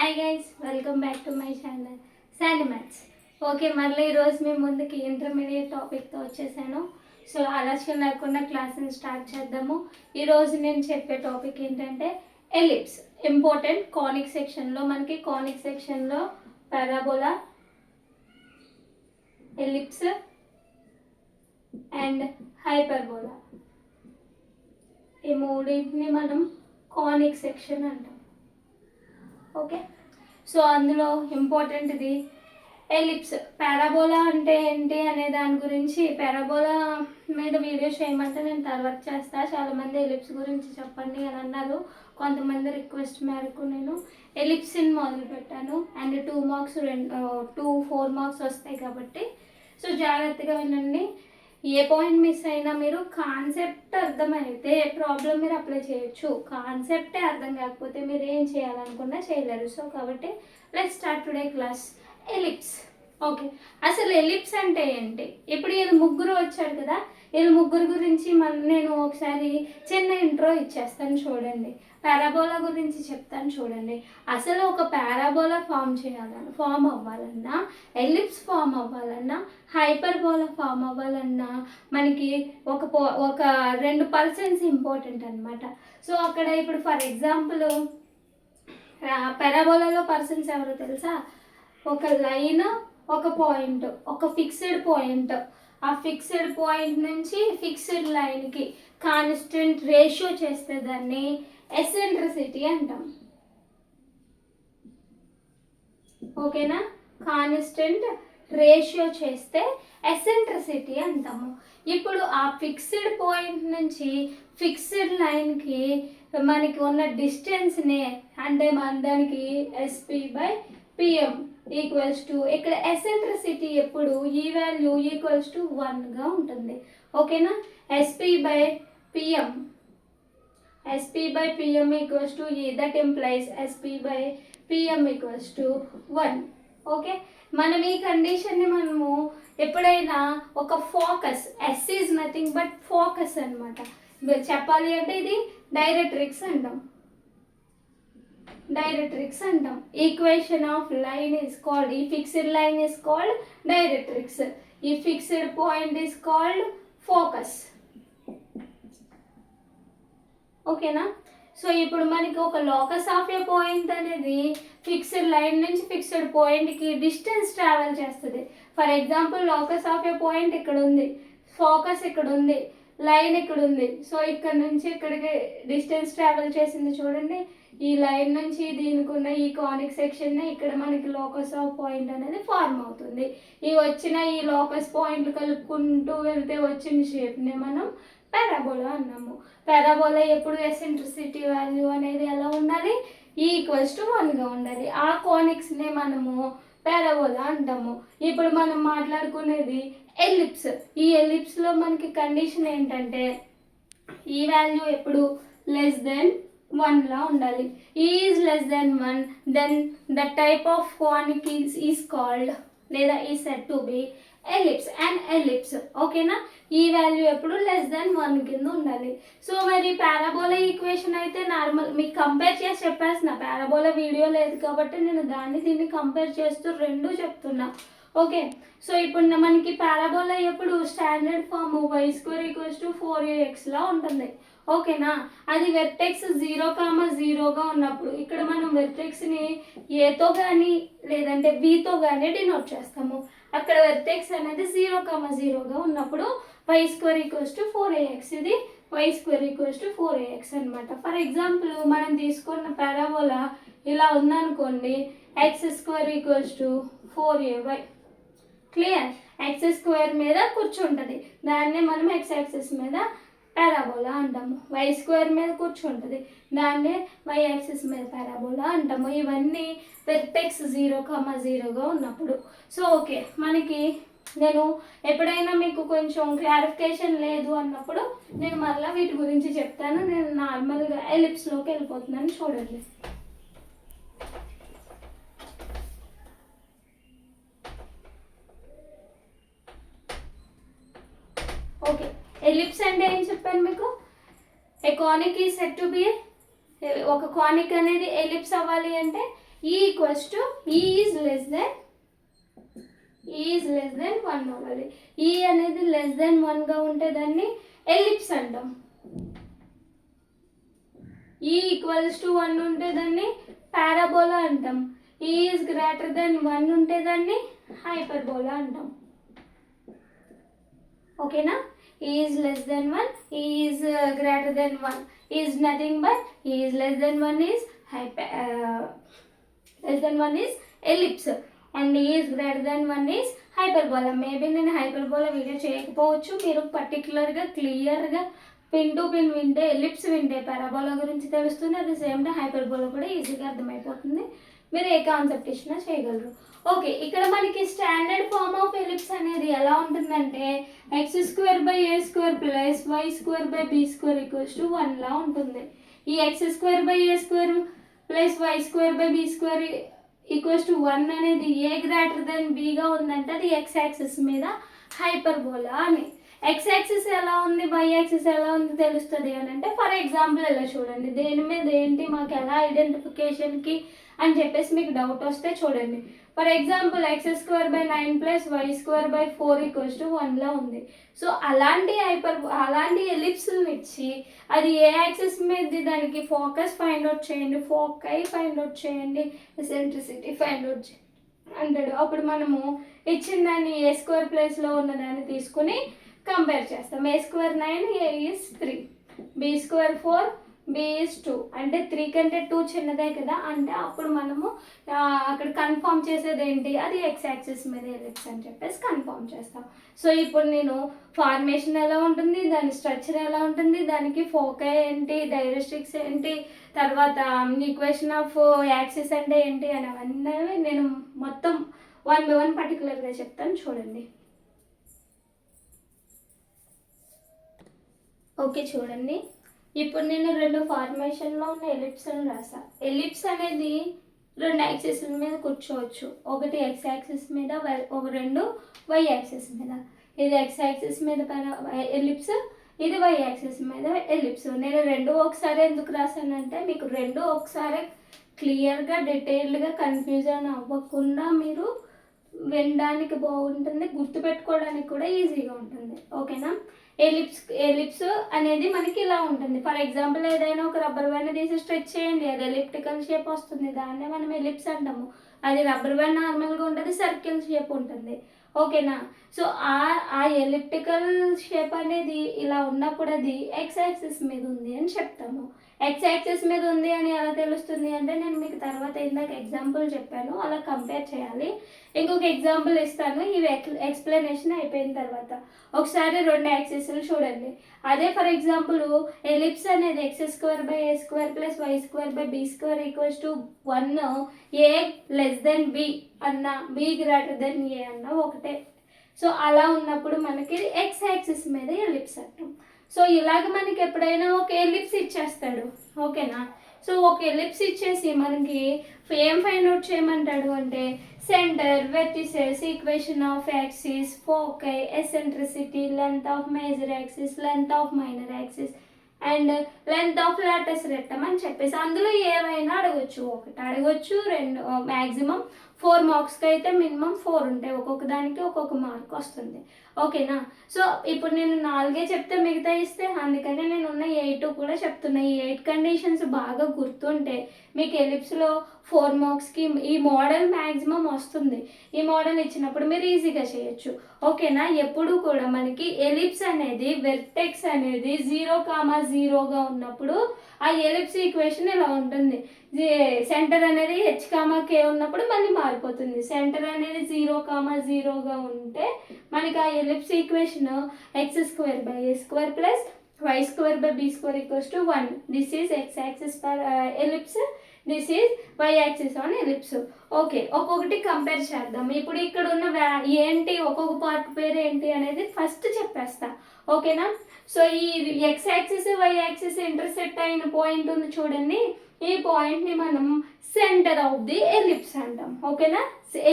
Hi guys, welcome back to my channel Sandy maths. Okay, మళ్ళీ ఈరోజు మేము ముందుకి ఇంటర్మీడియట్ టాపిక్తో వచ్చేసాను. సో ఆలస్యం లేకుండా క్లాస్ని స్టార్ట్ చేద్దాము. ఈరోజు నేను చెప్పే టాపిక్ ఏంటంటే ఎలిప్స్. ఇంపార్టెంట్ కానిక్ సెక్షన్లో మనకి కానిక్ సెక్షన్లో పారాబోలా, ఎలిప్స్ అండ్ హైపర్బోలా, ఈ మూడింటిని మనం కానిక్ సెక్షన్ అంటాం. ఓకే, సో అందులో ఇంపార్టెంట్ ఇది ఎలిప్స్. పారాబోలా అంటే ఏంటి అనే దాని గురించి, పారాబోలా మీద వీడియో చేయమంటే నేను తర్వాత చేస్తా. చాలామంది ఎలిప్స్ గురించి చెప్పండి అని అన్నారు. కొంతమంది రిక్వెస్ట్ మేరకు నేను ఎలిప్స్ని మొదలు పెట్టాను. అండ్ 2 మార్క్స్ 4 మార్క్స్ వస్తాయి కాబట్టి సో జాగ్రత్తగా వినండి. ఏ పాయింట్ మిస్ అయినా మీరు కాన్సెప్ట్ అర్థమైతే ప్రాబ్లం మీరు అప్లై చేయొచ్చు. కాన్సెప్టే అర్థం కాకపోతే మీరు ఏం చేయాలనుకున్నా చేయలేరు. సో కాబట్టి let's start today class. Ellipse. Okay, అసలు ఎలిప్స్ అంటే ఏంటి? ఇప్పుడు వీళ్ళు ముగ్గురు వచ్చారు కదా, వీళ్ళు ముగ్గురు గురించి నేను ఒకసారి చిన్న ఇంట్రో ఇచ్చేస్తాను చూడండి. పారాబోలా గురించి చెప్తాను చూడండి. అసలు ఒక పారాబోలా ఫామ్ అవ్వాలన్నా, ఎలిప్స్ ఫామ్ అవ్వాలన్నా, హైపర్బోలా ఫామ్ అవ్వాలన్నా మనకి ఒక 2 పర్సన్స్ ఇంపార్టెంట్ అనమాట. సో అక్కడ ఇప్పుడు ఫర్ ఎగ్జాంపుల్ పారాబోలాలో పర్సన్స్ ఎవరో తెలుసా? ఒక లైన్, ఒక పాయింట్, ఒక ఫిక్స్డ్ పాయింట్. ఆ ఫిక్స్డ్ పాయింట్ నుంచి ఫిక్స్డ్ లైన్కి కాన్స్టెంట్ రేషియో చేస్తే దాన్ని ఎసెంట్రిసిటీ అంటాం. ఓకేనా? కాన్స్టెంట్ రేషియో చేస్తే ఎసెంట్రిసిటీ అంటాము. ఇప్పుడు ఆ ఫిక్స్డ్ పాయింట్ నుంచి ఫిక్స్డ్ లైన్కి మనకి ఉన్న డిస్టెన్స్ని అంటే దానికి SP/PM ఈక్వల్స్ టు, ఇక్కడ ఎసెంట్రిసిటీ ఎప్పుడు ఈ వాల్యూ ఈక్వల్స్ టు 1గా ఉంటుంది. ఓకేనా? SP/PM equals to E, that implies SP/PM equals to 1. Okay, మనం ఈ కండిషన్ని మనము ఎప్పుడైనా ఒక focus, S is nothing but focus అనమాట. చెప్పాలి అంటే ఇది డైరెక్ట్రిక్స్ అంటాం. Equation of line is called, ఈ fixed line is called directrix. ఈ fixed point is called focus. ఓకేనా? సో ఇప్పుడు మనకి ఒక లోకస్ ఆఫ్ ఏ పాయింట్ అనేది ఫిక్స్డ్ లైన్ నుంచి ఫిక్స్డ్ పాయింట్కి డిస్టెన్స్ ట్రావెల్ చేస్తుంది. For example locus of a point ఇక్కడ ఉంది, ఫోకస్ ఇక్కడ ఉంది, లైన్ ఇక్కడ ఉంది. సో ఇక్కడ నుంచి ఇక్కడికి డిస్టెన్స్ ట్రావెల్ చేసింది చూడండి. ఈ లైన్ నుంచి దీనికి ఉన్న ఈ కానిక్ సెక్షన్ ఇక్కడ మనకి లోకస్ ఆఫ్ పాయింట్ అనేది ఫార్మ్ అవుతుంది. ఈ వచ్చిన ఈ లోకస్ పాయింట్లు కలుపుకుంటూ వెళ్తే వచ్చిన షేప్ని మనం పారాబోలా అన్నాము. పారాబోలా ఎప్పుడు ఎసెంట్రిసిటీ వాల్యూ అనేది ఎలా ఉండాలి? ఈక్వల్స్ టు 1గా ఉండాలి. ఆ కానిక్స్నే మనము పారాబోలా అంటాము. ఇప్పుడు మనం మాట్లాడుకునేది ఎలిప్స్. ఈ ఎలిప్స్లో మనకి కండిషన్ ఏంటంటే ఈ వాల్యూ ఎప్పుడు లెస్ దెన్ 1లా ఉండాలి. Is less than 1, then the type of conic is called లేదా ఈ said to be ellipse and ellipse. ఓకేనా? ఈ వాల్యూ ఎప్పుడు లెస్ దెన్ 1 కింద ఉండాలి. సో మరి పారాబోలా ఈక్వేషన్ అయితే నార్మల్ మీకు కంపేర్ చేసి చెప్పేస్తున్నా. పారాబోలా వీడియో లేదు కాబట్టి నేను దీన్ని కంపేర్ చేస్తూ 2 చెప్తున్నా. ఓకే, సో ఇప్పుడు మనకి పారాబోలా ఎప్పుడు స్టాండర్డ్ ఫామ్ y² = 4ax ఉంటుంది. ఓకేనా? అది వెర్టెక్స్ 0,0గా ఉన్నప్పుడు ఇక్కడ మనం వెర్టెక్స్ని ఏతో కానీ లేదంటే బీతో కానీ డినోట్ చేస్తాము. అక్కడ వెర్టెక్స్ అనేది 0,0గా ఉన్నప్పుడు y² = 4ax, ఇది y² = 4ax అనమాట. ఫర్ ఎగ్జాంపుల్ మనం తీసుకున్న పారాబోలా ఇలా ఉందనుకోండి, x² = 4ay. క్లియర్? x² మీద కూర్చుంటుంది, దాన్నే మనం x యాక్సిస్ మీద పారాబోలా అంటాము. y² మీద కూర్చుంటుంది, దాన్నే y యాక్సిస్ మీద పారాబోలా అంటాము. ఇవన్నీ వెర్టెక్స్ 0,0గా ఉన్నప్పుడు. సో ఓకే, మనకి నేను ఎప్పుడైనా మీకు కొంచెం క్లారిఫికేషన్ లేదు అన్నప్పుడు నేను మళ్ళీ వీటి గురించి చెప్తాను. నేను నార్మల్గా ఎలిప్స్లోకి వెళ్ళిపోతున్నాను చూడండి. ఓకే, ఎలిప్స్ అంటే ఏం చెప్పాను మీకు? ఏ కానిక్ ఈజ్ సెట్ టు బి, ఒక కానిక్ అనేది ఎలిప్స్ అవ్వాలి అంటే ఈ ఈజ్ లెస్ దెన్ 1 అవ్వాలి. ఈ అనేది లెస్ దెన్ 1గా ఉంటే దాన్ని ఎలిప్స్ అంటాం. ఈ ఈక్వల్స్ టు 1 ఉంటే దాన్ని పారాబోలా అంటాం. ఈ ఈజ్ గ్రేటర్ దెన్ 1 ఉంటే దాన్ని హైపర్బోలా అంటాం. ఓకేనా? Is less than 1, is greater than 1 is nothing but is less than 1 is ellipse and is greater than 1 is hyperbola. Maybe నేను హైపర్బోలా వీడియో చేయకపోవచ్చు. మీరు పర్టికులర్గా క్లియర్గా పిన్ టు పిన్ వింటే, ఎలిప్స్ వింటే పారాబోలా గురించి తెలుస్తుంది. At the same time hyperbola కూడా ఈజీగా అర్థమైపోతుంది. మీరు ఏ కాన్సెప్ట్ ఇచ్చినా చేయగలరు. ఓకే, ఇక్కడ మనకి స్టాండర్డ్ ఫార్మ్ ఆఫ్ ఎలిప్స్ అనేది ఎలా ఉంటుందంటే x² + y² + b² 1 లా ఉంటుంది. ఈ x² + y² + b² 1 అనేది ఏ గ్రేటర్ దెన్ బీగా ఉందంటే అది x యాక్సిస్ మీద హైపర్బోలా అని. x యాక్సిస్ ఎలా ఉంది, y యాక్సిస్ ఎలా ఉంది తెలుస్తుంది అని అంటే, ఫర్ ఎగ్జాంపుల్ ఇలా చూడండి. దేని మీద ఏంటి మాకు ఎలా ఐడెంటిఫికేషన్కి అని చెప్పేసి మీకు డౌట్ వస్తే చూడండి. ఫర్ ఎగ్జాంపుల్ x² / 9 + y² / 4 = 1లా ఉంది. సో అలాంటి ఎలిప్స్ని ఇచ్చి అది ఏ యాక్సిస్ మీద దానికి ఫోకస్ ఫైండ్ అవుట్ చేయండి, ఫోకై ఫైండ్ అవుట్ చేయండి, ఎసెంట్రిసిటీ ఫైండ్ అవుట్ చేయండి అంటాడు. అప్పుడు మనము ఇచ్చిన దాన్ని A² ప్లేస్లో ఉన్న దాన్ని తీసుకుని కంపేర్ చేస్తాం. A² 9, A is 3, B² 4, B is 2. అంటే 3 కంటే 2 చిన్నదే కదా. అంటే అప్పుడు మనము అక్కడ కన్ఫర్మ్ చేసేది ఏంటి, అది x యాక్సిస్ మీద ఎలిప్స్ అని చెప్పేసి కన్ఫర్మ్ చేస్తాం. సో ఇప్పుడు నేను ఫార్మేషన్ ఎలా ఉంటుంది, దాని స్ట్రక్చర్ ఎలా ఉంటుంది, దానికి ఫోకై ఏంటి, డైరెక్ట్రిక్స్ ఏంటి, తర్వాత ఈక్వేషన్ ఆఫ్ యాక్సిస్ అంటే ఏంటి అని అవన్నీ నేను మొత్తం 1 by 1 పర్టికులర్గా చెప్తాను చూడండి. ఓకే చూడండి, ఇప్పుడు నేను 2 ఫార్మేషన్లో ఉన్న ఎలిప్స్ని రాసా. ఎలిప్స్ అనేది 2 యాక్సిస్ల మీద కూర్చోవచ్చు. ఒకటి x యాక్సిస్ మీద, 2 y యాక్సిస్ మీద. ఇది x యాక్సిస్ మీద ఎలిప్స్, ఇది y యాక్సిస్ మీద ఎలిప్స్. నేను 2 ఒకసారి ఎందుకు రాశానంటే మీకు 2 ఒకసారి క్లియర్గా డీటెయిల్డ్గా కన్ఫ్యూజన్ అవ్వకుండా మీరు వినడానికి బాగుంటుంది, గుర్తుపెట్టుకోవడానికి కూడా ఈజీగా ఉంటుంది. ఓకేనా? ఎలిప్స్ అనేది మనకి ఇలా ఉంటుంది. ఫర్ ఎగ్జాంపుల్ ఏదైనా ఒక రబ్బర్ బ్యాండ్ తీసి స్ట్రెచ్ చేయండి, అది ఎలిప్టికల్ షేప్ వస్తుంది, దాన్నే మనం ఎలిప్స్ అంటాము. అది రబ్బర్ బ్యాండ్ నార్మల్గా ఉంటుంది, సర్కిల్ షేప్ ఉంటుంది. ఓకేనా? సో ఆ ఎలిప్టికల్ షేప్ అనేది ఇలా ఉన్నప్పుడు అది x యాక్సిస్ మీద ఉంది అని చెప్తాము. x యాక్సిస్ మీద ఉంది అని ఎలా తెలుస్తుంది అంటే, నేను మీకు తర్వాత ఇందాక ఎగ్జాంపుల్ చెప్పాను, అలా కంపేర్ చేయాలి. ఇంకొక ఎగ్జాంపుల్ ఇస్తాను ఇవి ఎక్స్ప్లెనేషన్ అయిపోయిన తర్వాత. ఒకసారి 2 యాక్సిస్లు చూడండి. అదే ఫర్ ఎగ్జాంపుల్ ఎలిప్స్ అనేది x² / A² + y² / b² = 1, a less than b అన్నా, b గ్రేటర్ దెన్ a అన్నా ఒకటే. సో అలా ఉన్నప్పుడు మనకి x యాక్సిస్ మీద ఎలిప్స్ అంటాం. సో ఇలాగ మనకి ఎప్పుడైనా ఒక ఎలిప్స్ ఇచ్చేస్తాడు. ఓకేనా? సో ఒక ఎలిప్స్ ఇచ్చేసి మనకి ఏం ఫైండ్ అవుట్ చేయమంటాడు అంటే, centre, vertices, equation of axis, foci, eccentricity, length of major axis, length of minor axis and length of latus rectum అని చెప్పేసి అందులో ఏవైనా అడగొచ్చు. ఒకటి అడగొచ్చు, 2 మ్యాక్సిమం 4 మార్క్స్కి అయితే మినిమం 4 ఉంటాయి. ఒక్కొక్క దానికి ఒక్కొక్క మార్క్ వస్తుంది. ఓకేనా? సో ఇప్పుడు నేను 4 చెప్తే మిగతా ఇస్తే, అందుకనే నేను ఉన్న 8 కూడా చెప్తున్నా. ఈ 8 కండిషన్స్ బాగా గుర్తుంటే మీకు ఎలిప్స్లో 4 మార్క్స్కి ఈ మోడల్ మ్యాక్సిమం వస్తుంది. ఈ మోడల్ ఇచ్చినప్పుడు మీరు ఈజీగా చేయొచ్చు. ఓకేనా? ఎప్పుడు కూడా మనకి ఎలిప్స్ అనేది వెర్టెక్స్ అనేది 0,0గా ఉన్నప్పుడు ఆ ఎలిప్స్ ఈక్వేషన్ ఇలా ఉంటుంది. సెంటర్ అనేది h,k ఉన్నప్పుడు మళ్ళీ మారిపోతుంది. సెంటర్ అనేది 0,0గా ఉంటే మనకి ఆ ellipse equation x² / A² + y² / b² = 1. This is x axis for ellipse, this is y axis on ellipse. Okay, ఒక్కొక్కటి కంపేర్ చేద్దాం. ఇప్పుడు ఇక్కడ ఉన్న ఏంటి, ఒక్కొక్క పార్ట్ పేరు ఏంటి అనేది ఫస్ట్ చెప్పేస్తా. ఓకేనా? సో ఈ x axis, y axis intersect అయిన పాయింట్ ఉంది చూడండి. ఈ పాయింట్ని మనం సెంటర్ ఆఫ్ ది ఎలిప్స్ అంటాం. ఓకేనా?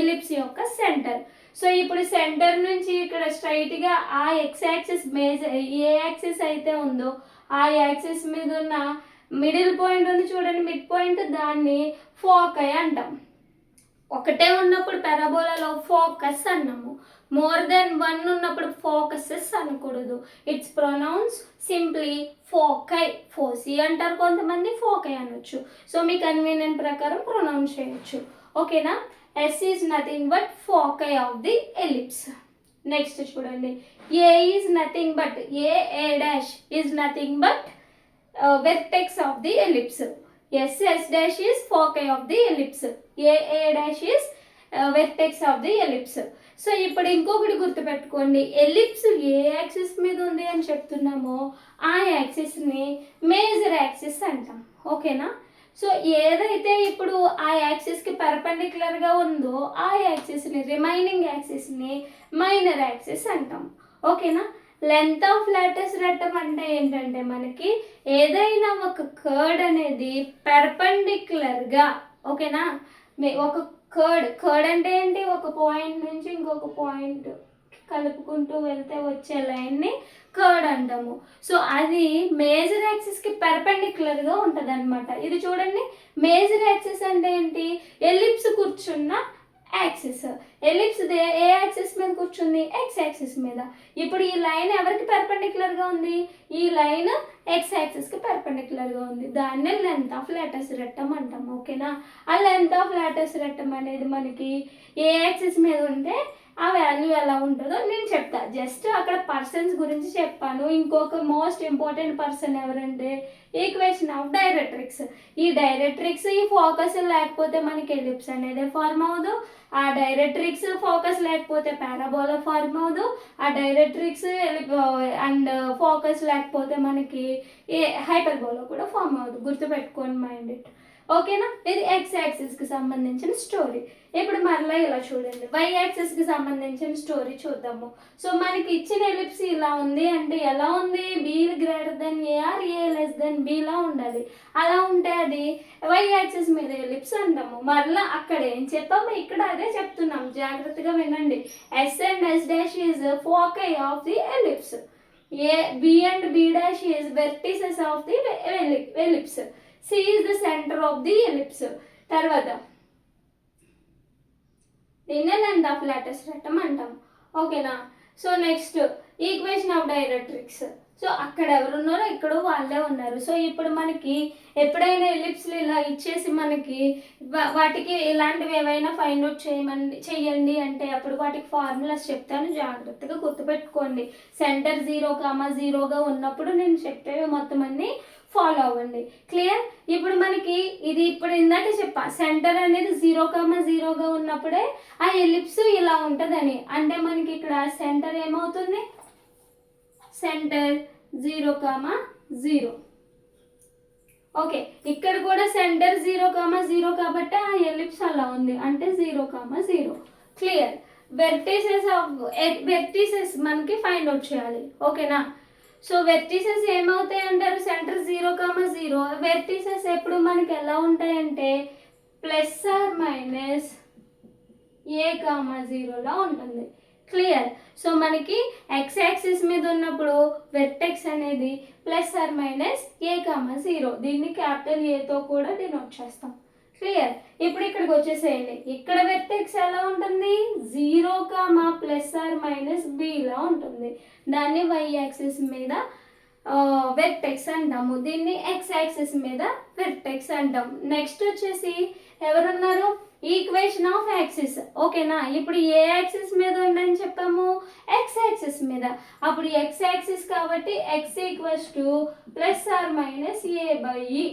ఎలిప్స్ యొక్క సెంటర్. సో ఇప్పుడు సెంటర్ నుంచి ఇక్కడ స్ట్రైట్గా ఆ x యాక్సిస్ మేజర్ ఏ యాక్సిస్ అయితే ఉందో ఆ యాక్సిస్ మీద ఉన్న మిడిల్ పాయింట్ ఉంది చూడండి, మిడ్ పాయింట్, దాన్ని ఫోకై అంటాం. ఒకటే ఉన్నప్పుడు పారాబోలాలో ఫోకస్ అన్నాము. మోర్ దెన్ వన్ ఉన్నప్పుడు ఫోకసెస్ అనకూడదు. It's pronounce simply foci. Foci అంటారు కొంతమంది, ఫోకై అనొచ్చు. సో మీ కన్వీనియంట్ ప్రకారం ప్రొనౌన్స్ చేయొచ్చు. ఓకేనా. S is nothing but foci of the ellipse. Next చూడండి, A is nothing but, A dash is nothing but vertex of the ellipse. S dash is foci of the ellipse. A dash is vertex of the ellipse. So ఇప్పుడు ఇంకొకటి గుర్తుపెట్టుకోండి, ellipse ఏ axis మీద ఉంది అని చెప్తున్నామో ఆ యాక్సిస్ని major axis అంటాం. ఓకేనా. So ఏదైతే ఇప్పుడు ఆ యాక్సిస్కి పర్పెండిక్యులర్గా ఉందో ఆ యాక్సిస్ని, రిమైనింగ్ యాక్సిస్ని మైనర్ యాక్సిస్ అంటాం. ఓకేనా. లెంత్ ఆఫ్ లాటస్ రెట్టం అంటే ఏంటంటే మనకి ఏదైనా ఒక కర్డ్ అనేది పర్పెండిక్యులర్గా, ఓకేనా, ఒక కర్డ్ అంటే ఏంటి, ఒక పాయింట్ నుంచి ఇంకొక పాయింట్ కలుపుకుంటూ వెళ్తే వచ్చే లైన్ని కర్డ్ అంటాము. సో అది మేజర్ యాక్సిస్కి పర్పెండిక్యులర్గా ఉంటుంది అనమాట. ఇది చూడండి, మేజర్ యాక్సిస్ అంటే ఏంటి, ఎలిప్స్ కూర్చున్న యాక్సిస్. ఎలిప్స్ ఏ యాక్సిస్ మీద కూర్చుంది, ఎక్స్ యాక్సిస్ మీద. ఇప్పుడు ఈ లైన్ ఎవరికి పర్పెండిక్యులర్గా ఉంది, ఈ లైన్ ఎక్స్ యాక్సిస్కి పర్పెండిక్యులర్గా ఉంది. దాన్నే లెంత్ ఆఫ్ లాటస్ రెట్టం అంటాం. ఓకేనా. ఆ లెంత్ ఆఫ్ లాటస్ రెట్టం అనేది మనకి ఏ యాక్సిస్ మీద ఉంటే ఆ వాల్యూ ఎలా ఉంటుందో నేను చెప్తా. జస్ట్ అక్కడ పర్సన్స్ గురించి చెప్పాను. ఇంకొక మోస్ట్ ఇంపార్టెంట్ పర్సన్ ఎవరంటే ఈక్వేషన్ ఆఫ్ డైరెక్ట్రిక్స్. ఈ డైరెక్ట్రిక్స్, ఈ ఫోకస్ లేకపోతే మనకి ఎలిప్స్ అనేది ఫార్మ్ అవ్వదు. ఆ డైరెక్ట్రిక్స్ ఫోకస్ లేకపోతే పారాబోలా ఫార్మ్ అవ్వదు. ఆ డైరెక్ట్రిక్స్ అండ్ ఫోకస్ లేకపోతే మనకి ఏ హైపర్బోలా కూడా ఫార్మ్ అవ్వదు. గుర్తుపెట్టుకోండి, మైండ్ ఇట్. ఓకేనా. ఇది ఎక్స్ యాక్సిస్కి సంబంధించిన స్టోరీ. ఇప్పుడు మరలా ఇలా చూడండి, వై యాక్సిస్కి సంబంధించిన స్టోరీ చూద్దాము. సో మనకి ఇచ్చిన ఎలిప్స్ ఇలా ఉంది అంటే ఎలా ఉంది, B greater than A or A less than బిలా ఉండాలి. అలా ఉంటే అది వై యాక్సిస్ మీద ఎలిప్స్ అంటాము. మరలా అక్కడ ఏం చెప్పాము, ఇక్కడ అదే చెప్తున్నాం, జాగ్రత్తగా వినండి. S and S dash is foci of the ellipse. B and B dash is vertices of the ellipse. C is the center of the ellipse. తర్వాత దీన్నే లెంత్ ఆఫ్ లాటస్ రెట్టం అంటాం. ఓకేనా. So next equation of directrix. So అక్కడ ఎవరున్నారో ఇక్కడ వాళ్ళే ఉన్నారు. So ఇప్పుడు మనకి ఎప్పుడైనా ఎలిప్స్లు ఇలా ఇచ్చేసి మనకి వాటికి ఇలాంటివి ఏవైనా ఫైండ్ అవుట్ చేయండి అంటే అప్పుడు వాటికి ఫార్ములాస్ చెప్తాను, జాగ్రత్తగా గుర్తుపెట్టుకోండి. సెంటర్ 0,0గా ఉన్నప్పుడు నేను చెప్పేవి మొత్తం అన్ని ఫాలో అవ్వండి. క్లియర్. ఇప్పుడు మనకి ఇది ఇప్పుడు ఇందాక చెప్పా, సెంటర్ అనేది 0,0గా ఉన్నప్పుడే ఆ ఎలిప్స్ ఇలా ఉంటుందని. అంటే మనకి ఇక్కడ సెంటర్ ఏమవుతుంది, సెంటర్ 0,0. ఓకే. ఇక్కడ కూడా సెంటర్ 0,0 కాబట్టి ఆ ఎలిప్స్ అలా ఉంది, అంటే 0,0. క్లియర్. వెర్టిసెస్ మనకి ఫైండ్ అవుట్ చేయాలి. ఓకేనా. సో వెర్టిసెస్ ఏమవుతాయి అంటారు, సెంటర్ 0,0. వెర్టిసెస్ ఎప్పుడు మనకి ఎలా ఉంటాయంటే ప్లస్ ఆర్ మైనస్ a,0లా ఉంటుంది. క్లియర్. సో మనకి ఎక్స్ యాక్సిస్ మీద ఉన్నప్పుడు వెర్టెక్స్ అనేది ప్లస్ ఆర్ మైనస్ a,0. దీన్ని క్యాపిటల్ ఏతో కూడా డినోట్ చేస్తాం. క్లియర్. ఇప్పుడు ఇక్కడికి వచ్చేసేయండి, ఇక్కడ వెర్టెక్స్ ఎలా ఉంటుంది, 0, ప్లస్ ఆర్ మైనస్ బిలా ఉంటుంది. దాన్ని వై యాక్సిస్ మీద వెర్టెక్స్ అంటాము, దీన్ని ఎక్స్ యాక్సిస్ మీద వెర్టెక్స్ అంటాం. నెక్స్ట్ వచ్చేసి ఎవరున్నారు, ఈక్వేషన్ ఆఫ్ యాక్సిస్. ఓకేనా. ఇప్పుడు ఏ యాక్సిస్ మీద ఉందని చెప్పాము, ఎక్స్ యాక్సిస్ మీద. అప్పుడు ఎక్స్ యాక్సిస్ కాబట్టి X equals to plus or minus a/e.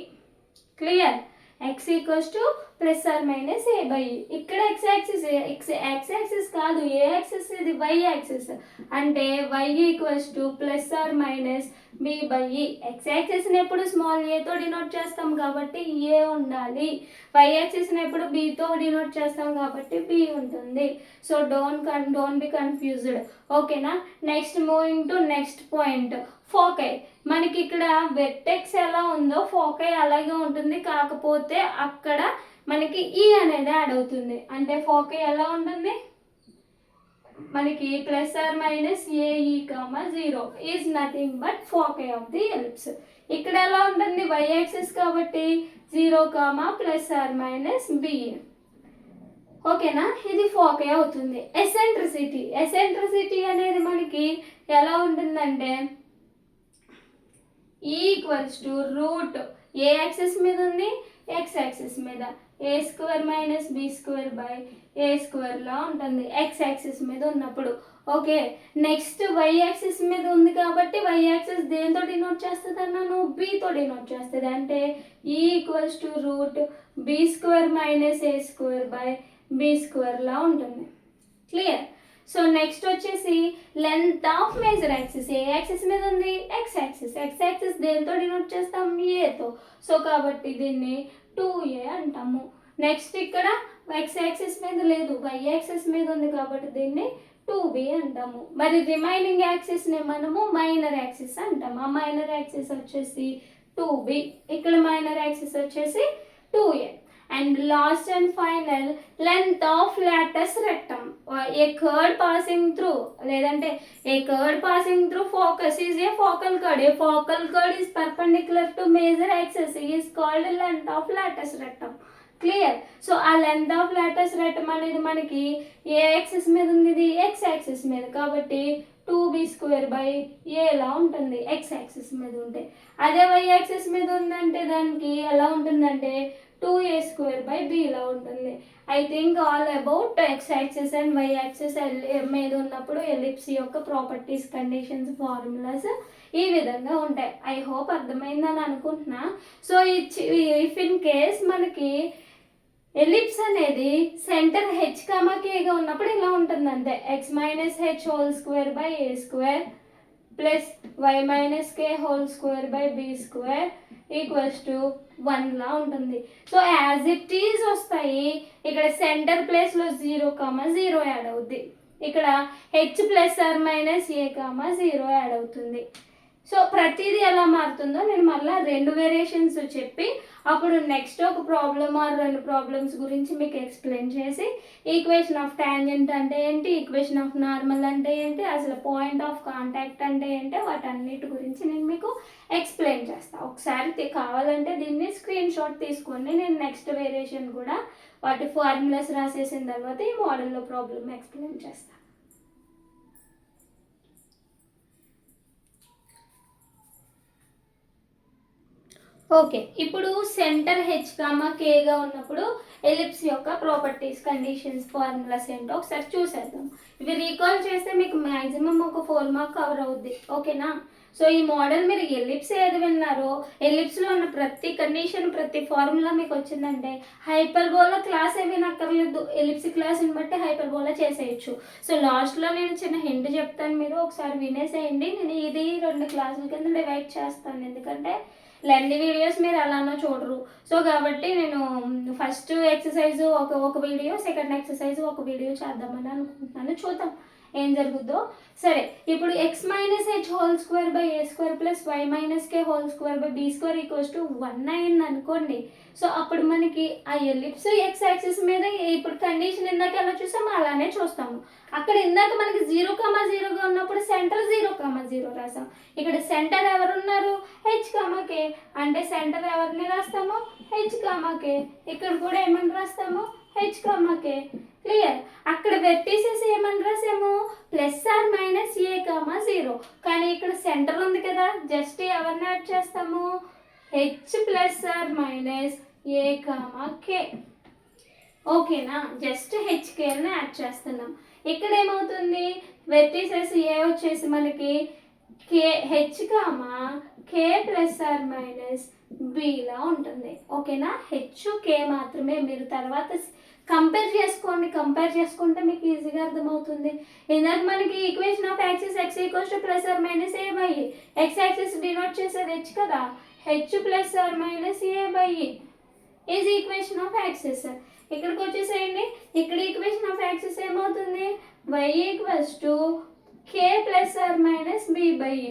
Clear. X equals to plus or minus a/e. ఇక్కడ ఎక్స్ యాక్సిస్ కాదు, ఏ యాక్సిస్, ఇది వై యాక్సిస్. అంటే y equals to plus or minus b/e. X యాక్సిస్ని ఎప్పుడు small ఏతో denote చేస్తాం కాబట్టి ఏ ఉండాలి, వై యాక్సిస్ని ఎప్పుడు బీతో డినోట్ చేస్తాం కాబట్టి బి ఉంటుంది. So don't be confused. ఓకేనా. Next moving to next point, foci. మనకి ఇక్కడ వెర్టెక్స్ ఎలా ఉందో ఫోకై అలాగే ఉంటుంది, కాకపోతే అక్కడ మనకి ఈ అనేది యాడ్ అవుతుంది. అంటే ఫోకై ఎలా ఉంటుంది, మనకి plus or minus a,0 is nothing but foci of the ellipse. ఇక్కడ ఎలా ఉంటుంది y యాక్సిస్ కాబట్టి 0, ±b. ఓకేనా, ఇది ఫోకే అవుతుంది. ఎసెంట్రిసిటీ అనేది మనకి ఎలా ఉంటుందంటే equals to root A axis మీద ఉంది, ఎక్స్ యాక్సిస్ మీద a² - b² లా ఉంటుంది ఎక్స్ యాక్సిస్ మీద ఉన్నప్పుడు. ఓకే, నెక్స్ట్ y యాక్సిస్ మీద ఉంది కాబట్టి y యాక్సిస్ దేంతో డినోట్ చేస్తుంది అన్నాను, bతో డినోట్ చేస్తుంది. అంటే equals to root b² - a²b² లా ఉంటుంది. క్లియర్? సో నెక్స్ట్ వచ్చేసి length of major axis A axis మీద ఉంది, ఎక్స్ యాక్సిస్ దేంతో డినోట్ చేస్తాం, ఏతో. సో కాబట్టి దీన్ని 2a అంటాము. నెక్స్ట్ ఇక్కడ ఎక్స్ యాక్సిస్ మీద లేదు, y యాక్సిస్ మీద ఉంది కాబట్టి దీన్ని 2b అంటాము. మరి రిమైనింగ్ యాక్సిస్ని మనము మైనర్ యాక్సిస్ అంటాము. ఆ మైనర్ యాక్సిస్ వచ్చేసి 2b, ఇక్కడ మైనర్ యాక్సిస్ వచ్చేసి 2a. And last and final length of latus rectum a chord passing through, లేదంటే a chord passing through focus is a focal chord. A focal chord is perpendicular to major axis is called length of latus rectum. Clear? So ఆ length of latus rectum అనేది మనకి ఏ axis మీద ఉంది, ఇది X axis మీద కాబట్టి 2b² లా ఉంటుంది X axis మీద ఉంటే. అదే y యాక్సిస్ మీద ఉందంటే దానికి ఎలా ఉంటుందంటే 2a² లా ఉంటుంది. I think all about X axis and y axis మీద ఉన్నప్పుడు ఎలిప్స్ యొక్క ప్రాపర్టీస్, కండిషన్స్, ఫార్ములాస్ ఈ విధంగా ఉంటాయి. ఐ హోప్ అర్థమైందని అనుకుంటున్నా. సో ఇఫ్ ఇన్ కేస్ మనకి ఎలిప్స్ అనేది సెంటర్ h,k ఉన్నప్పుడు ఇలా ఉంటుంది అంతే, x - h² a² plus y - k² b² equals to 1 లా ఉంటుంది. సో యాజ్ ఇట్ ఈజ్ వస్తాయి. ఇక్కడ సెంటర్ ప్లేస్లో 0, యాడ్ అవుద్ది. ఇక్కడ h ± a, 0 యాడ్ అవుతుంది. సో ప్రతిదీ ఎలా మారుతుందో నేను మళ్ళీ 2 వేరియేషన్స్ చెప్పి అప్పుడు నెక్స్ట్ ఒక ప్రాబ్లమ్ ఆర్ 2 ప్రాబ్లమ్స్ గురించి మీకు ఎక్స్ప్లెయిన్ చేసి ఈక్వేషన్ ఆఫ్ టాంజెంట్ అంటే ఏంటి, ఈక్వేషన్ ఆఫ్ నార్మల్ అంటే ఏంటి, అసలు పాయింట్ ఆఫ్ కాంటాక్ట్ అంటే ఏంటి, వాటన్నిటి గురించి నేను మీకు ఎక్స్ప్లెయిన్ చేస్తాను. ఒకసారి కావాలంటే దీన్ని స్క్రీన్ షాట్ తీసుకోండి. నేను నెక్స్ట్ వేరియేషన్ కూడా వాటి ఫార్ములాస్ రాసేసిన తర్వాత ఈ మోడల్లో ప్రాబ్లమ్ ఎక్స్ప్లెయిన్ చేస్తాను. ఓకే, ఇప్పుడు సెంటర్ h,k ఉన్నప్పుడు ఎలిప్స్ యొక్క ప్రాపర్టీస్, కండిషన్స్, ఫార్ములాస్ ఏంటో ఒకసారి చూసేద్దాం. ఇవి రీకాల్ చేస్తే మీకు మ్యాక్సిమం ఒక 4 మార్క్ కవర్ అవుద్ది. ఓకేనా? సో ఈ మోడల్ మీరు ఎలిప్స్ ఏది విన్నారో ఎలిప్స్లో ఉన్న ప్రతి కండిషన్, ప్రతి ఫార్ములా మీకు వచ్చిందంటే హైపర్బోలా క్లాస్ ఏమీ నక్కర్లేదు, ఎలిప్స్ క్లాస్ని బట్టి హైపర్బోలా చేసేయచ్చు. సో లాస్ట్లో నేను చిన్న హింట్ చెప్తాను, మీరు ఒకసారి వినేసేయండి. నేను ఇది 2 క్లాసుల కింద డివైడ్ చేస్తాను, ఎందుకంటే లెంది వీడియోస్ మీరు అలానో చూడరు. సో కాబట్టి నేను ఫస్ట్ ఎక్సర్సైజ్ ఒక వీడియో, సెకండ్ ఎక్సర్సైజ్ ఒక వీడియో చేద్దామని అనుకుంటున్నాను. చూద్దాం ఏం జరుగుద్దో. సరే, ఇప్పుడు x - h² a² plus y - k² b² equals to 1 అయింది అనుకోండి. సో అప్పుడు మనకి ఆ ఎలిప్స్ ఎక్స్ యాక్సిస్ మీద ఇప్పుడు కండిషన్ ఇందాక ఎలా చూసామో అలానే చూస్తాము. అక్కడ ఇందాక మనకి 0,0గా ఉన్నప్పుడు సెంటర్ 0,0 రాసాం. ఇక్కడ సెంటర్ ఎవరున్నారు, h,k అంటే సెంటర్ ఎవరిని రాస్తాము, h,k. ఇక్కడ కూడా ఏమని రాస్తాము, h,k. క్లియర్? అక్కడ వెర్టిసెస్ ఏమని రాసాము, ±a,0. కానీ ఇక్కడ సెంటర్ ఉంది కదా, జస్ట్ ఎవరిని యాడ్ చేస్తాము, h ±a,k. ఓకేనా? జస్ట్ hkని యాడ్ చేస్తున్నాం. ఇక్కడ ఏమవుతుంది, వెర్టిసెస్ ఏ వచ్చేసి మనకి h, k ±b లా ఉంటుంది. ఓకేనా? h, k మాత్రమే. మీరు తర్వాత కంపేర్ చేసుకుంటే మీకు ఈజీగా అర్థమవుతుంది. ఇందాక మనకి equation of axis x ± a/e, X axis denote చేసేది h కదా, h ± a/e is equation of axis. ఇక్కడికి వచ్చేసేయండి, ఇక్కడ ఈక్వేషన్ ఆఫ్ యాక్సిస్ ఏమవుతుంది, y k ± b/e,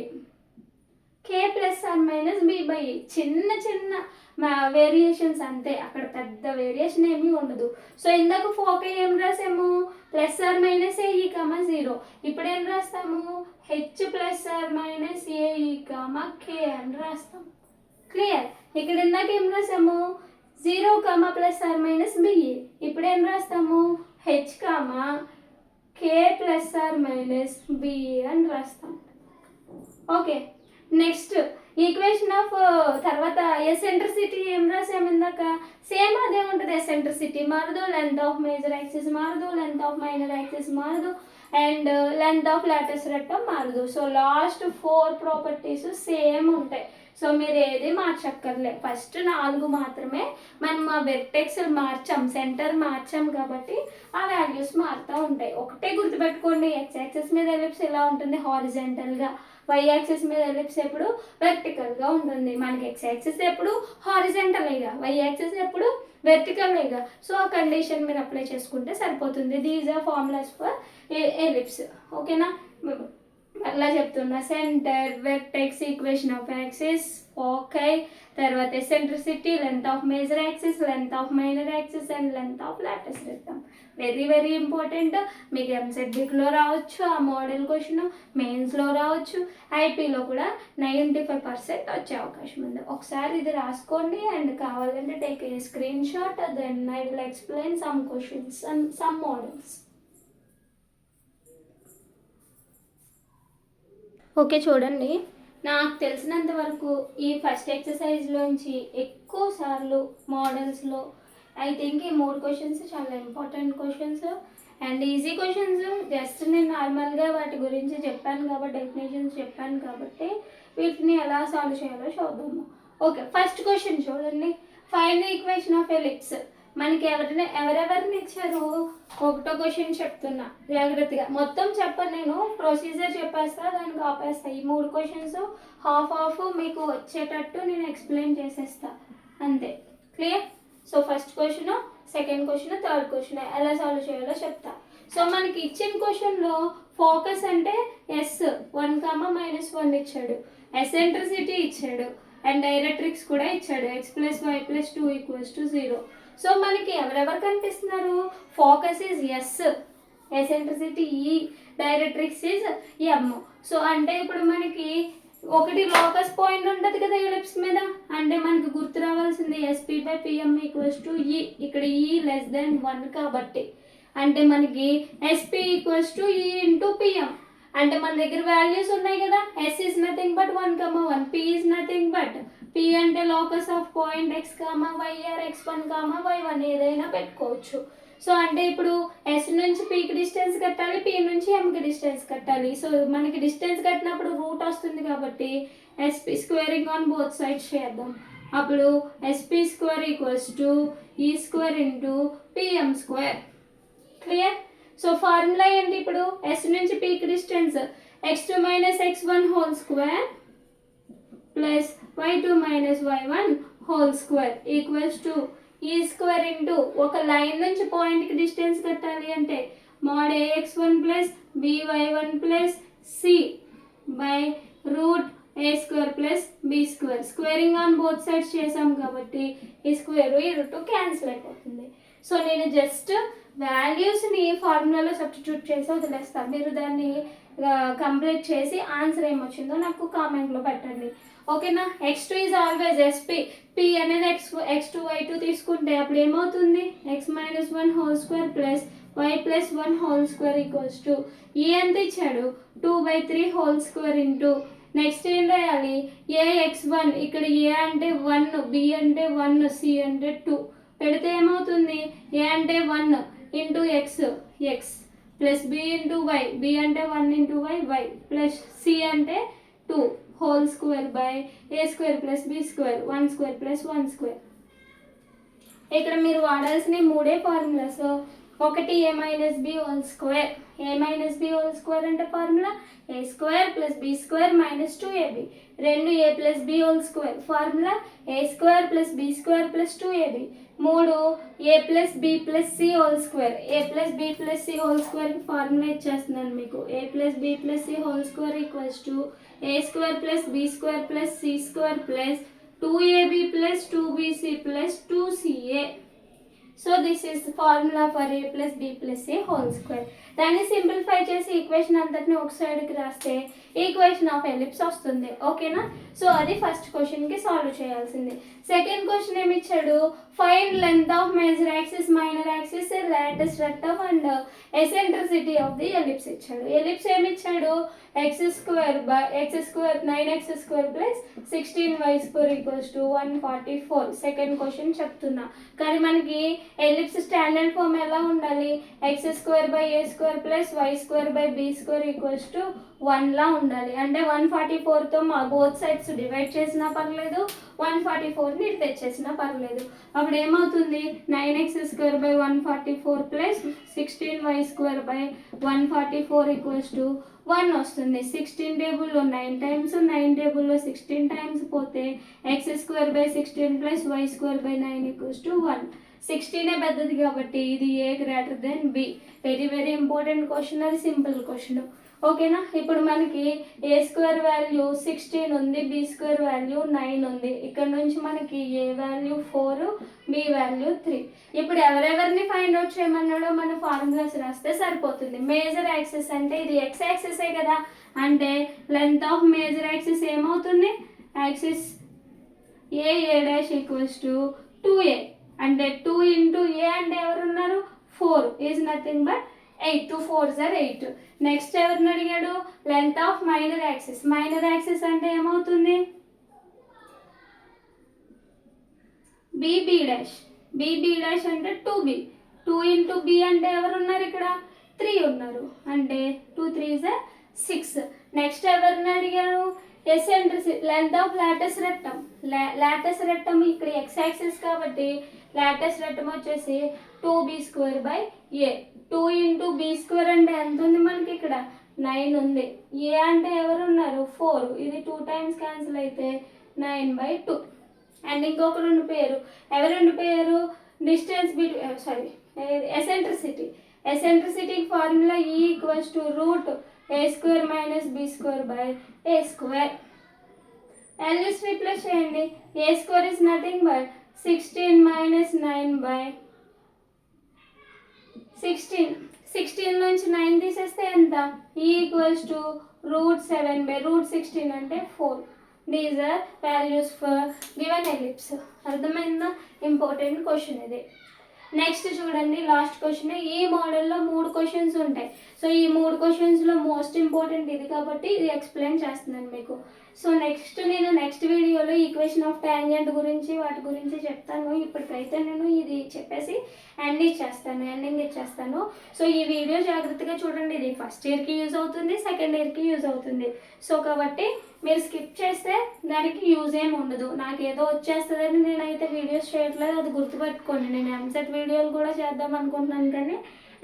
k ± b/e. చిన్న వేరియేషన్స్ అంతే, అక్కడ పెద్ద వేరియేషన్ ఏమీ ఉండదు. సో ఇందాక ఫోకే ఏం రాసాము, ±ae, 0. ఇప్పుడు ఏం రాస్తాము, h ± ae, k అని రాస్తాము. క్లియర్. ఇక్కడ ఇందాక ఏం రాసాము, 0, ± BE. ఇప్పుడు ఏం రాస్తాము, H, K ± BE అని రాస్తాం. ఓకే, నెక్స్ట్ ఈక్వేషన్ ఆఫ్ తర్వాత ఎసెంట్రిసిటీ ఏం రాసాము ఇందాక, సేమ్ అదే ఉంటుంది. ఎసెంట్రిసిటీ మారదు, లెంత్ ఆఫ్ మేజర్ యాక్సిస్ మారదు, లెంత్ ఆఫ్ మైనర్ యాక్సిస్ మారదు, and length of latus rectum మారదు. సో లాస్ట్ 4 ప్రాపర్టీస్ సేమ్ ఉంటాయి. సో మీరు ఏది మార్చక్కర్లే, ఫస్ట్ 4 మాత్రమే మనం ఆ వెర్టెక్స్ మార్చాం, సెంటర్ మార్చాం కాబట్టి ఆ వాల్యూస్ మారుతూ ఉంటాయి. ఒకటే గుర్తుపెట్టుకోండి, ఎక్స్ యాక్సిస్ మీద ఎలిప్స్ ఇలా ఉంటుంది హారిజెంటల్గా, వై యాక్సిస్ మీద ఎలిప్స్ ఎప్పుడు వెర్టికల్గా ఉంటుంది. మనకి ఎక్స్ యాక్సిస్ ఎప్పుడు హారిజెంటల్గా, వై యాక్సిస్ ఎప్పుడు వెర్టికల్గా. సో ఆ కండిషన్ మీరు అప్లై చేసుకుంటే సరిపోతుంది. These are formulas for ellipse. ఓకేనా, అలా చెప్తున్నా. Centre, vertex, equation of axis, foci, తర్వాత eccentricity, length of major axis, length of minor axis and length of latus rectum. Very very important. మీకు ఎంసెట్బిక్లో రావచ్చు ఆ మోడల్ క్వశ్చన్, మెయిన్స్లో రావచ్చు, ఐపీలో కూడా 95% వచ్చే అవకాశం ఉంది. ఒకసారి ఇది రాసుకోండి అండ్ కావాలంటే take a screenshot, then I will explain some questions and some models. Okay, చూడండి, నాకు తెలిసినంత వరకు ఈ ఫస్ట్ ఎక్సర్సైజ్లోంచి ఎక్కువ సార్లు మోడల్స్లో ఐ థింక్ ఈ 3 క్వశ్చన్స్ చాలా important questions and easy questions. Just నేను నార్మల్గా వాటి గురించి చెప్పాను కాబట్టి, డెఫినేషన్స్ చెప్పాను కాబట్టి వీటిని ఎలా సాల్వ్ చేయాలో చూద్దాము. ఓకే, ఫస్ట్ క్వశ్చన్ చూడండి, find the equation of ellipse. మనకి ఎవరెవరిని ఇచ్చారు, ఒకటో క్వశ్చన్ చెప్తున్నా జాగ్రత్తగా, మొత్తం చెప్పను నేను, ప్రొసీజర్ చెప్పేస్తా, దానికి ఆపేస్తా. ఈ 3 క్వశ్చన్స్ హాఫ్ మీకు వచ్చేటట్టు నేను ఎక్స్ప్లెయిన్ చేసేస్తా, అంతే. Clear. So first question, second question, third question ఎలా సాల్వ్ చేయాలో చెప్తా. సో మనకి ఇచ్చిన క్వశ్చన్లో ఫోకస్ అంటే S 1, -1 ఇచ్చాడు, ఎసెంట్రిసిటీ ఇచ్చాడు అండ్ డైరెక్ట్రిక్స్ కూడా ఇచ్చాడు, x + y + 2 = 0. సో మనకి ఎవరెవరు కనిపిస్తున్నారు, ఫోకస్ ఈజ్ ఎస్, ఎసెంట్రిసిటీ ఈ, డైరెక్ట్రిక్స్ ఈజ్ ఎమ్. సో అంటే ఇప్పుడు మనకి ఒకటి లోకస్ పాయింట్ ఉంటుంది కదా ఎలిప్స్ మీద, అంటే మనకి గుర్తు రావాల్సింది SP/PM = E. ఇక్కడ E < 1 కాబట్టి, అంటే మనకి SP = E × PM. అంటే మన దగ్గర వాల్యూస్ ఉన్నాయి కదా, S is nothing but 1, 1, P is nothing but, P అంటే locus of point x, y or x1, y1 ఏదైనా పెట్టుకోవచ్చు. సో అంటే ఇప్పుడు S నుంచి Pకి డిస్టెన్స్ కట్టాలి, P నుంచి Mకి డిస్టెన్స్ కట్టాలి. సో మనకి డిస్టెన్స్ కట్టినప్పుడు రూట్ వస్తుంది కాబట్టి SP squaring on both sides చేద్దాం. అప్పుడు SP² = E² × PM². Clear. So formula ఏంటి, ఇప్పుడు S నుంచి Pకి distance x2 - x1 whole square plus y2 - y1 whole square equals to E² ఒక లైన్ నుంచి పాయింట్కి డిస్టెన్స్ కట్టాలి అంటే mod ax1 + by1 + c by √a² + b². Squaring on both sides చేసాం కాబట్టి ఈ స్క్వేర్ ఈ రూట్ క్యాన్సిల్ అయిపోతుంది. సో నేను జస్ట్ వాల్యూస్ని ఫార్ములాలో సబ్స్టిట్యూట్ చేసి వదిలేస్తాను. మీరు దాన్ని కంప్లీట్ చేసి ఆన్సర్ ఏమొచ్చిందో నాకు కామెంట్లో పెట్టండి. ఓకేనా. x2 is always SP. P అనేది x2 y2 తీసుకుంటే అప్పుడు ఏమవుతుంది, x - 1 whole square plus y + 1 whole square = E ఎంత ఇచ్చాడు 2/3 హోల్ స్క్వేర్ ఇంటూ నెక్స్ట్ ఏం రాయాలి ax1. ఇక్కడ a అంటే 1, b అంటే 1, c అంటే 2 పెడితే ఏమవుతుంది, a అంటే 1 into x plus b into y, b అంటే 1 ఇంటూ y ప్లస్ c అంటే 2 whole square by a² + b², 1² + 1². ఇక్కడ మీరు వాడాల్సిన 3 ఫార్ములాస్. ఒకటి a - b whole square. a - b whole square అంటే formula a² + b² - 2ab. 2 a + b whole square formula a² + b² + 2ab. 3 a + b + c whole square. a + b + c whole square formula ఇచ్చేస్తున్నాను మీకు. a + b + c whole square = a² + b² + c² + 2ab + 2bc + 2ca. So this is formula for a plus B plus A whole square. దాన్ని simplify చేసి equation అంతటిని ఒక సైడ్కి రాస్తే equation of ellipse వస్తుంది. ఓకేనా? సో అది ఫస్ట్ క్వశ్చన్కి సాల్వ్ చేయాల్సింది. సెకండ్ క్వశ్చన్ ఏమి ఇచ్చాడు, find length of major axis, minor axis, latus rectum and eccentricity of the ellipse ఇచ్చాడు. ఎలిప్స్ ఏమి ఇచ్చాడు, x square 9x² plus 16y² equals to 144. Second question చెప్తున్నా, కానీ మనకి ఎలిప్స్ స్టాండర్డ్ ఫామ్ ఎలా ఉండాలి, x² plus y² equals to 1 లా ఉండాలి. అంటే 144తో మా బోత్ సైడ్స్ డివైడ్ చేసినా పర్లేదు, 144ని తెచ్చేసినా పర్లేదు. అప్పుడు ఏమవుతుంది, 9x² 144 plus 16y² 144 equals to 1 వస్తుంది. 16 టేబుల్లో 9 టైమ్స్, 9 టేబుల్లో 16 టైమ్స్ పోతే x² 16 plus y² 9 equals to 1. 16 పెద్దది కాబట్టి ఇది a greater than b. Very very important question, అది సింపుల్ క్వశ్చన్. ఓకేనా? ఇప్పుడు మనకి a² వాల్యూ 16 ఉంది, b² వాల్యూ 9 ఉంది. ఇక్కడ నుంచి మనకి a వాల్యూ 4, b వాల్యూ 3. ఇప్పుడు ఎవరెవరిని ఫైండ్ అవుట్ చేయమన్నాడో మన ఫార్ములాస్ రాస్తే సరిపోతుంది. మేజర్ యాక్సిస్ అంటే ఇది x యాక్సిసే కదా, అంటే లెంత్ ఆఫ్ మేజర్ యాక్సిస్ ఏమవుతుంది, axis a dash equals to 2a. అంటే 2 ఇంటూ a అంటే ఎవరున్నారు, 4 is nothing but 8. 2 4s are 8. Next ఎవరిని అడిగాడు, length of minor axis. Minor axis అంటే ఏమవుతుంది, bb డాష్. bb డాష్ అంటే 2b. 2 ఇంటూ b అంటే ఎవరున్నారు ఇక్కడ, 3 ఉన్నారు. అంటే 2 3s are 6. నెక్స్ట్ ఎవరిని అడిగాడు, eccentricity, length of latus rectum. Lotus rectum ఇక్కడ x యాక్సిస్ కాబట్టి లాటస్ రెక్టమ్ వచ్చేసి 2b² a. 2 ఇంటూ b² అంటే ఎంత ఉంది మనకి ఇక్కడ, 9 ఉంది. a అంటే ఎవరు ఉన్నారు, 4. ఇది 2 టైమ్స్ క్యాన్సిల్ అయితే 9/2. అండ్ ఇంకొక రెండు పేరు, ఎవరు పేరు, డిస్టెన్స్ ఎసెంట్రిసిటీ. ఎసెంట్రిసిటీకి formula e equals to √a² minus b² a². Values replace చేయండి. a² is nothing but 16 minus 9/16. 16 నుంచి 9 తీసేస్తే ఎంత, e ఈక్వల్స్ టు √7/√16 అంటే 4. These are values for given ellipse. అర్థమైందా? ఇంపార్టెంట్ క్వశ్చన్ ఇది. నెక్స్ట్ చూడండి, లాస్ట్ క్వశ్చన్. ఈ మోడల్లో 3 క్వశ్చన్స్ ఉంటాయి. సో ఈ 3 క్వశ్చన్స్లో మోస్ట్ ఇంపార్టెంట్ ఇది కాబట్టి ఇది ఎక్స్ప్లెయిన్ చేస్తున్నాను మీకు. సో నేను నెక్స్ట్ వీడియోలో ఈక్వేషన్ ఆఫ్ టాంజెంట్ గురించి వాటి గురించి చెప్తాను. ఇప్పటికైతే నేను ఇది చెప్పేసి ఎండింగ్ ఇచ్చేస్తాను. సో ఈ వీడియో జాగ్రత్తగా చూడండి. ఇది ఫస్ట్ ఇయర్కి యూజ్ అవుతుంది, సెకండ్ ఇయర్కి యూజ్ అవుతుంది. సో కాబట్టి మీరు స్కిప్ చేస్తే దానికి యూజ్ ఏమి ఉండదు. నాకు ఏదో వచ్చేస్తుందని నేనైతే వీడియోస్ చేయట్లేదు, అది గుర్తుపెట్టుకోండి. నేను ఎంసెట్ వీడియోలు కూడా చేద్దాం అనుకుంటున్నాను, కానీ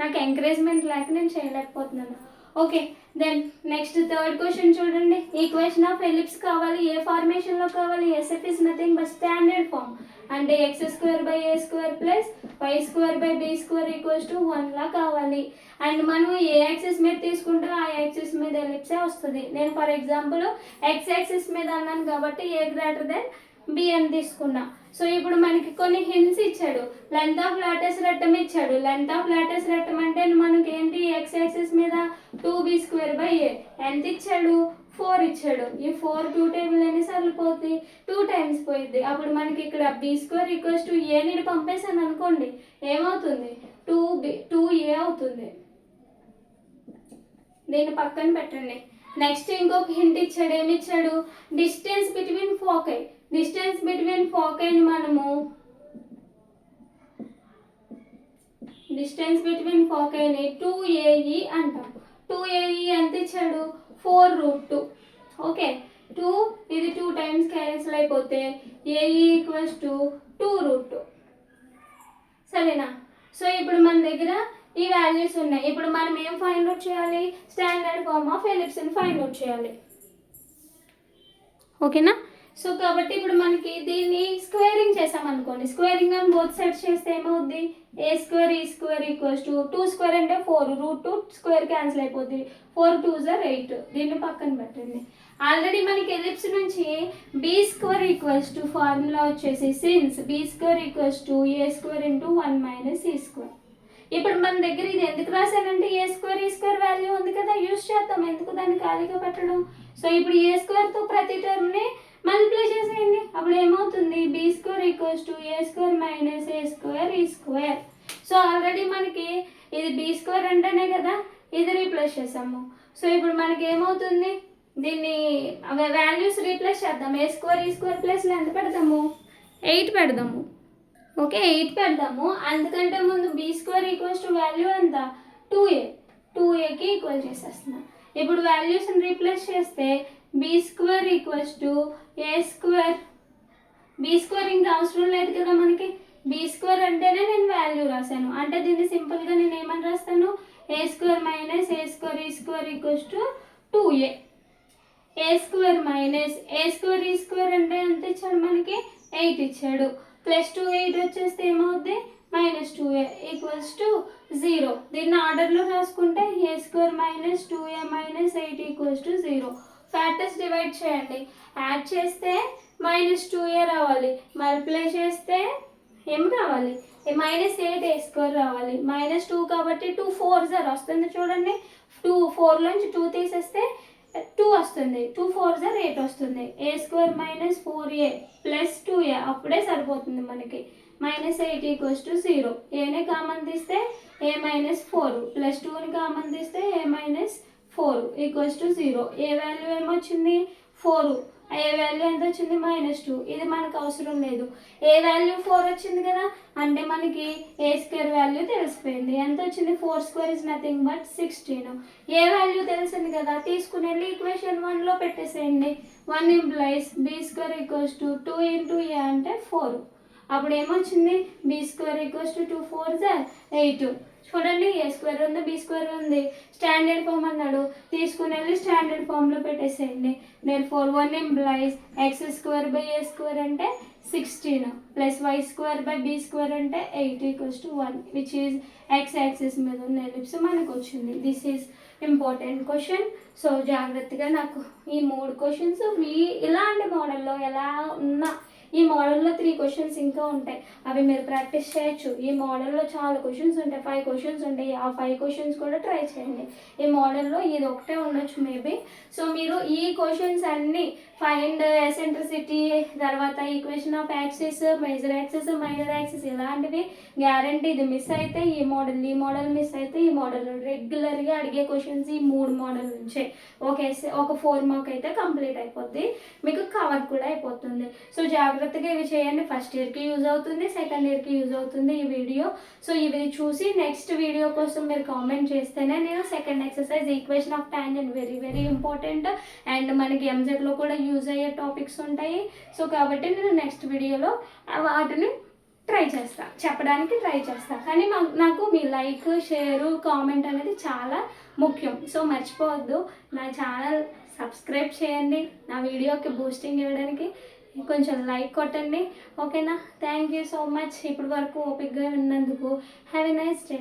నాకు ఎంకరేజ్మెంట్ లేక నేను చేయలేకపోతున్నాను. Okay, then next third question చూడండి. ఈక్వేషన్ ఆఫ్ ఎలిప్స్ కావాలి, ఏ ఫార్మేషన్లో కావాలి, SF is nothing but standard form. అంటే x² a² plus y² b² equals to 1 లా కావాలి. అండ్ మనం ఏ యాక్సిస్ మీద తీసుకుంటే ఆ యాక్సిస్ మీద ఎలిప్సే వస్తుంది. నేను ఫర్ ఎగ్జాంపుల్ x యాక్సిస్ మీద అన్నాను కాబట్టి a గ్రేటర్ దెన్ b అని తీసుకున్నా. సో ఇప్పుడు మనకి కొన్ని హింట్స్ ఇచ్చాడు. లెంత్ ఆఫ్ లాటస్ రెక్టమ్ ఇచ్చాడు. లెంత్ ఆఫ్ లాటస్ రెక్టమ్ అంటే మనకి ఏంటి, x యాక్సిస్ మీద 2b² a. ఎంత ఇచ్చాడు, 4 ఇచ్చాడు. ఈ 4 2 టేబుల్ ఎన్నిసార్లు పోతుంది, 2 టైమ్స్ పోయింది. అప్పుడు మనకి ఇక్కడ b² ఈక్వల్స్ టు a ని పంపేసాను అనుకోండి, ఏమవుతుంది, 2a అవుతుంది. దీన్ని పక్కన పెట్టండి. నెక్స్ట్ ఇంకొక హింట్ ఇచ్చాడు. ఏమి ఇచ్చాడు, distance between foci. Distance between ఫోకైని మనము డిస్టెన్స్ బిట్వీన్ ఫోకైని 2ae అంటాం. 2ae ఎంత ఇచ్చాడు, 4√2. ఓకే, 2 ఇది 2 టైమ్స్ క్యాన్సిల్ అయిపోతే ae ఈక్వల్స్ టు 2√2. సరేనా? సో ఇప్పుడు మన దగ్గర ఈ వాల్యూస్ ఉన్నాయి. ఇప్పుడు మనం ఏం ఫైండ్ అవుట్ చేయాలి, స్టాండర్డ్ ఫార్మ్ ఆఫ్ ఎలిప్స్ని ఫైండ్ అవుట్ చేయాలి. ఓకేనా? సో కాబట్టి ఇప్పుడు మనకి దీన్ని స్క్వేరింగ్ చేసామనుకోండి. స్క్వేరింగ్ అని బోత్ సైడ్స్ చేస్తే ఏమవుద్ది, a² e² ఈక్వల్స్ టు 2² అంటే 4, √2 స్క్వేర్ క్యాన్సిల్ అయిపోద్ది. 4 2s are 8. దీన్ని పక్కన పెట్టండి. ఆల్రెడీ మనకి ఎలిప్స్ నుంచి B square equals to formula వచ్చేసి since B square equals to A square into 1 minus E square. ఇప్పుడు మన దగ్గర ఇది ఎందుకు రాశానంటే A square E square value ఉంది కదా, యూజ్ చేద్దాం, ఎందుకు దాన్ని ఖాళీగా పెట్టడం. సో ఇప్పుడు ఏ స్క్వేర్తో ప్రతి టర్మ్ని మల్టిప్లై చేసేయండి. అప్పుడు ఏమవుతుంది, B square equals to A square minus A square E square. So already మనకి ఇది బీ స్క్వేర్ అంటేనే కదా, ఇది రీప్లేస్ చేసాము. సో ఇప్పుడు మనకి ఏమవుతుంది, దీన్ని వాల్యూస్ రీప్లేస్ చేద్దాం. ఏ స్క్వేర్ ఈ స్క్వేర్ ప్లేస్లో ఎంత పెడదాము, 8 పెడదాము. ఓకే, 8 పెడదాము. అందుకంటే ముందు B square equals to value ఎంత, 2ఏకి ఈక్వల్ చేసేస్తున్నాం. ఇప్పుడు వాల్యూస్ని రీప్లేస్ చేస్తే B square equals to A square. B square ఇంకా అవసరం లేదు కదా మనకి, బీ స్క్వేర్ అంటేనే నేను వాల్యూ రాశాను. అంటే దీన్ని సింపుల్గా నేను ఏమని రాస్తాను, ఏ square minus A square E square equals to 2a. A square minus A square E square అంటే ఎంత ఇచ్చాడు మనకి, 8 ఇచ్చాడు. ప్లస్ 2 8 వచ్చేస్తే ఏమవుద్ది, మైనస్ 2a ఈక్వల్స్ టు 0. దీన్ని ఆర్డర్లో రాసుకుంటే A square minus 2a minus 8 equals to 0. Factors divide చేయండి. యాడ్ చేస్తే మైనస్ 2a రావాలి, మల్టిప్లై చేస్తే ఏం రావాలి, మైనస్ 8 ఏ స్క్వేర్ రావాలి. మైనస్ 2 కాబట్టి 2 4 0 వస్తుంది చూడండి. 2 4లోంచి 2 తీసేస్తే 2 వస్తుంది, 2 4 8 వస్తుంది. ఏ square minus 4a plus 2a అప్పుడే సరిపోతుంది మనకి. Minus 8 equals to 0. ఏనే కామన్ తీస్తే ఏ మైనస్ 4 ప్లస్ 2ని కామన్ తీస్తే A minus 4 equals to 0. A value ఏమొచ్చింది, 4. ఏ వాల్యూ ఎంత వచ్చింది, -2. ఇది మనకు అవసరం లేదు. ఏ వాల్యూ 4 వచ్చింది కదా, అంటే మనకి ఏ స్క్వేర్ వాల్యూ తెలిసిపోయింది. ఎంత వచ్చింది, 4 square is nothing but 16. A value తెలిసింది కదా, తీసుకుని వెళ్ళి ఈక్వేషన్ 1లో పెట్టేసేయండి. 1 implies B square equals to 2 into A అంటే 4. అప్పుడు ఏమొచ్చింది, బీ స్క్వేర్ ఈక్వల్స్ టు 2 4 8. చూడండి, ఏ స్క్వేర్ ఉంది బీ స్క్వేర్ ఉంది. స్టాండర్డ్ ఫామ్ అన్నాడు, తీసుకుని వెళ్ళి స్టాండర్డ్ ఫామ్లో పెట్టేసేయండి. Therefore 1 implies X square by A square అంటే 16 plus Y square by B square అంటే 8 equals to 1, which is X axis మీద ఉన్న ఎలిప్స్ మనకు వచ్చింది. This is important question. So జాగ్రత్తగా నాకు ఈ 3 క్వశ్చన్స్ ఇలాంటి మోడల్లో ఎలా ఉన్నా, ఈ మోడల్లో 3 క్వశ్చన్స్ ఇంకా ఉంటాయి, అవి మీరు ప్రాక్టీస్ చేయొచ్చు. ఈ మోడల్లో చాలా క్వశ్చన్స్ ఉంటాయి, 5 క్వశ్చన్స్ ఉంటాయి. ఆ 5 క్వశ్చన్స్ కూడా ట్రై చేయండి. ఈ మోడల్లో ఇది ఒకటే ఉండొచ్చు మేబీ. సో మీరు ఈ క్వశ్చన్స్ అన్నీ ఫైండ్ ఎసెంట్రిసిటీ, తర్వాత equation of axis, major axis, minor axis, ఇలాంటివి గ్యారంటీ. ఇది మిస్ అయితే ఈ మోడల్ మిస్ అయితే ఈ మోడల్. రెగ్యులర్గా అడిగే క్వశ్చన్స్ ఈ 3 మోడల్ నుంచే. ఒక 4 మార్క్ అయితే కంప్లీట్ అయిపోద్ది, మీకు కవర్ కూడా అయిపోతుంది. సో జాగ్రత్తగా ఇవి చేయండి. ఫస్ట్ ఇయర్కి యూజ్ అవుతుంది, సెకండ్ ఇయర్కి యూజ్ అవుతుంది ఈ వీడియో. సో ఇవి చూసి నెక్స్ట్ వీడియో కోసం మీరు కామెంట్ చేస్తేనే నేను second exercise equation of tangent, very very important, and మనకి ఎంజెట్లో కూడా యూజ్ అయ్యే టాపిక్స్ ఉంటాయి. సో కాబట్టి నేను నెక్స్ట్ వీడియోలో వాటిని చెప్పడానికి ట్రై చేస్తా. కానీ నాకు మీ లైక్, షేరు, కామెంట్ అనేది చాలా ముఖ్యం. సో మర్చిపోవద్దు, నా ఛానల్ సబ్స్క్రైబ్ చేయండి. నా వీడియోకి బూస్టింగ్ ఇవ్వడానికి కొంచెం లైక్ కొట్టండి, ఓకేనా. థ్యాంక్ యూ సో మచ్ ఇప్పటి వరకు ఓపిక్గా విన్నందుకు. Have a nice day.